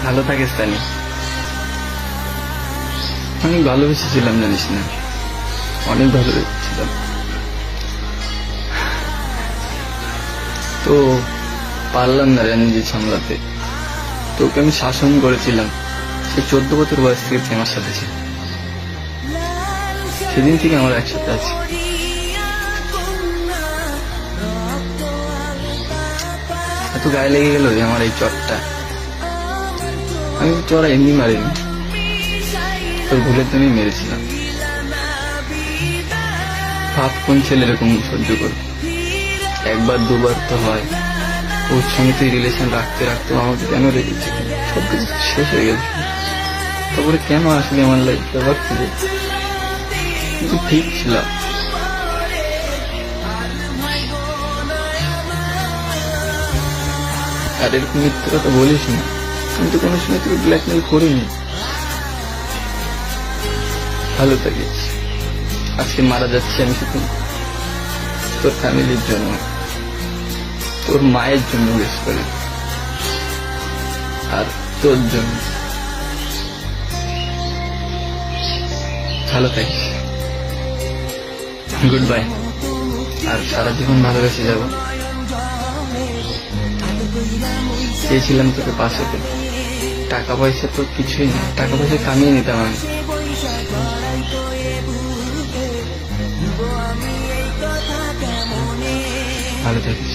ভালো থাকিস তানি। অনেক ভালোবেসেছিলাম জানিস না, অনেক ভালোবেসেছিলাম। তো পারলাম না রে নিজে সামলাতে। তোকে আমি শাসন করেছিলাম। সে 14 বছর বয়স থেকে তুই আমার সাথে ছিল, সেদিন থেকে আমরা একসাথে আছি। এত গায়ে লেগে গেল যে আমার এই চটটা। আমি চড়া এমনি মারিনি, তোর ভুলের জন্যই মেরেছিলাম। ভাব কোন ছেলে এরকম সহ্য করবে? একবার দুবার তো হয়। ওর সঙ্গে তুই রিলেশন রাখতে রাখতে আমাকে কেন রেখেছি? সবকিছু শেষ হয়ে গেছে, তারপরে কেন আসলে আমার লাইফটা ভাবছি যে কিন্তু ঠিক ছিলাম। আর এরকম মিথ্যে কথা বলিস না, আমি তো কোনো সময় তোকে ব্ল্যাকমেল করিনি। ভালো থাকিস। আজকে মারা যাচ্ছি আমি শুধু তোর ফ্যামিলির জন্য, তোর মায়ের জন্য বেশ করে, আর তোর জন্য। ভালো থাকিস। Good bye. আর সারা জীবন ভালোবেসে যাব। চেয়েছিলাম তোকে পাশে পেতে। টাকা পয়সা তো কিছুই না, টাকা পয়সা কামিয়ে নিতাম আমি। ভালো থাকিস।